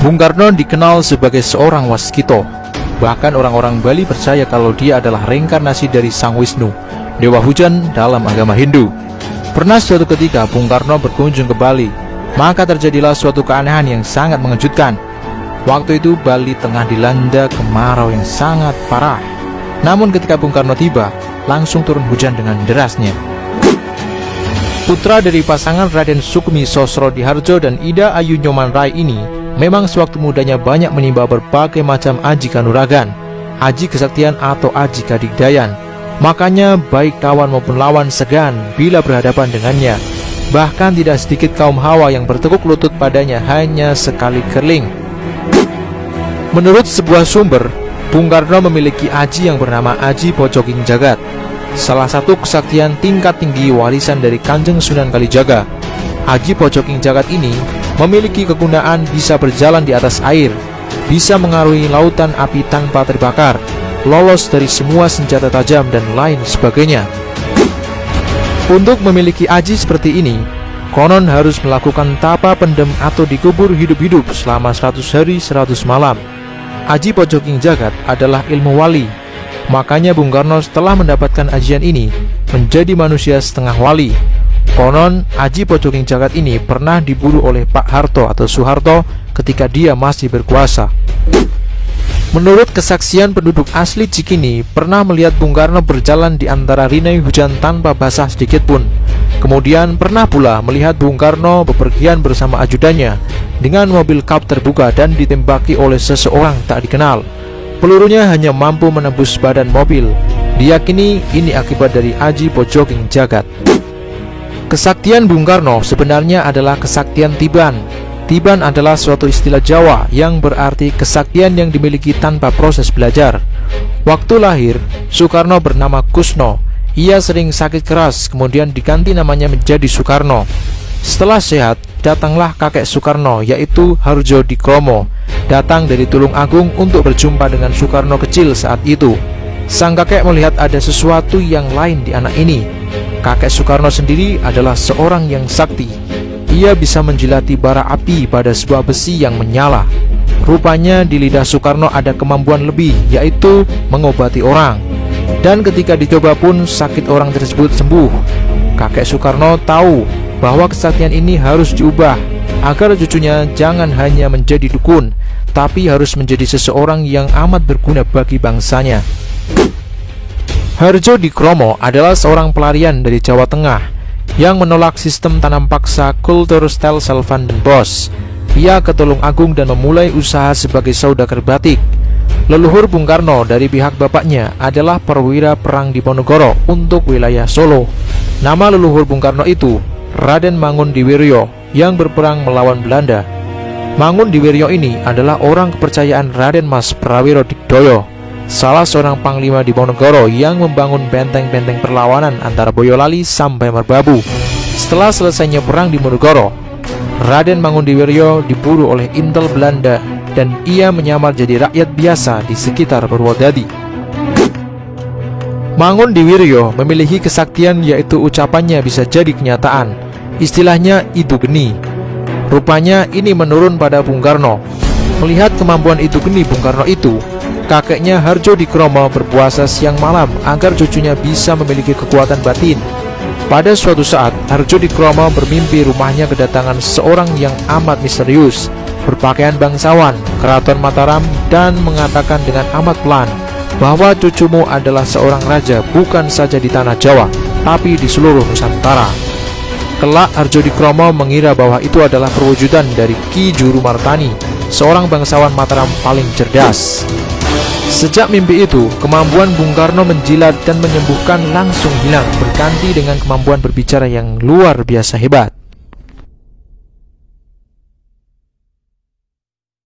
Bung Karno dikenal sebagai seorang waskito. Bahkan orang-orang Bali percaya kalau dia adalah reinkarnasi dari Sang Wisnu, dewa hujan dalam agama Hindu. Pernah suatu ketika Bung Karno berkunjung ke Bali, maka terjadilah suatu keanehan yang sangat mengejutkan. Waktu itu Bali tengah dilanda kemarau yang sangat parah. Namun ketika Bung Karno tiba, langsung turun hujan dengan derasnya. Putra dari pasangan Raden Sukmi Sosrodihardjo dan Ida Ayu Nyoman Rai ini memang sewaktu mudanya banyak menimba berbagai macam aji kanuragan, aji kesaktian atau aji kadigdayan. Makanya baik kawan maupun lawan segan bila berhadapan dengannya. Bahkan tidak sedikit kaum hawa yang bertekuk lutut padanya hanya sekali kerling. Menurut sebuah sumber, Bung Karno memiliki aji yang bernama Aji Pojoking Jagat, salah satu kesaktian tingkat tinggi warisan dari Kanjeng Sunan Kalijaga. Aji Pojoking Jagat ini memiliki kegunaan bisa berjalan di atas air, bisa mengarungi lautan api tanpa terbakar, lolos dari semua senjata tajam dan lain sebagainya. Untuk memiliki aji seperti ini, konon harus melakukan tapa pendem atau dikubur hidup-hidup selama 100 hari 100 malam. Aji Pojoking Jagat adalah ilmu wali. Makanya Bung Karno setelah mendapatkan ajian ini menjadi manusia setengah wali. Konon Aji Pojoking Jagat ini pernah diburu oleh Pak Harto atau Soeharto ketika dia masih berkuasa. Menurut kesaksian penduduk asli Cikini, pernah melihat Bung Karno berjalan di antara rinai hujan tanpa basah sedikit pun. Kemudian pernah pula melihat Bung Karno bepergian bersama ajudannya dengan mobil kap terbuka dan ditembaki oleh seseorang tak dikenal. Pelurunya hanya mampu menembus badan mobil. Diyakini ini akibat dari Aji Pojoking Jagat. Kesaktian Bung Karno sebenarnya adalah kesaktian Tiban. Tiban adalah suatu istilah Jawa yang berarti kesaktian yang dimiliki tanpa proses belajar. Waktu lahir, Soekarno bernama Kusno. Ia sering sakit keras, kemudian diganti namanya menjadi Soekarno. Setelah sehat, datanglah kakek Soekarno, yaitu Hardjodikromo, datang dari Tulung Agung untuk berjumpa dengan Soekarno kecil saat itu. Sang kakek melihat ada sesuatu yang lain di anak ini. Kakek Soekarno sendiri adalah seorang yang sakti. Ia bisa menjilati bara api pada sebuah besi yang menyala. Rupanya di lidah Soekarno ada kemampuan lebih, yaitu mengobati orang. Dan ketika dicoba pun sakit orang tersebut sembuh. Kakek Soekarno tahu bahwa kesaktian ini harus diubah agar cucunya jangan hanya menjadi dukun, tapi harus menjadi seseorang yang amat berguna bagi bangsanya. Hardjodikromo adalah seorang pelarian dari Jawa Tengah yang menolak sistem tanam paksa kultur style Selvan dan Bos. Ia ke Tulung Agung dan memulai usaha sebagai saudagar batik. Leluhur Bung Karno dari pihak bapaknya adalah perwira perang di Ponorogo untuk wilayah Solo. Nama leluhur Bung Karno itu Raden Mangundiwiryo yang berperang melawan Belanda. Mangundiwiryo ini adalah orang kepercayaan Raden Mas Prawiro Digdoyo, salah seorang panglima di Ponorogo yang membangun benteng-benteng perlawanan antara Boyolali sampai Merbabu. Setelah selesainya perang di Ponorogo, Raden Mangundiwiryo diburu oleh intel Belanda dan ia menyamar jadi rakyat biasa di sekitar Purwodadi. Mangundiwiryo memiliki kesaktian, yaitu ucapannya bisa jadi kenyataan. Istilahnya Idu Geni. Rupanya ini menurun pada Bung Karno. Melihat kemampuan Idu Geni Bung Karno itu, kakeknya Hardjodikromo berpuasa siang malam agar cucunya bisa memiliki kekuatan batin. Pada suatu saat, Hardjodikromo bermimpi rumahnya kedatangan seorang yang amat misterius, berpakaian bangsawan, keraton Mataram, dan mengatakan dengan amat pelan bahwa cucumu adalah seorang raja bukan saja di tanah Jawa, tapi di seluruh Nusantara. Kelak Hardjodikromo mengira bahwa itu adalah perwujudan dari Ki Juru Martani, seorang bangsawan Mataram paling cerdas. Sejak mimpi itu, kemampuan Bung Karno menjilat dan menyembuhkan langsung hilang, berganti dengan kemampuan berbicara yang luar biasa hebat.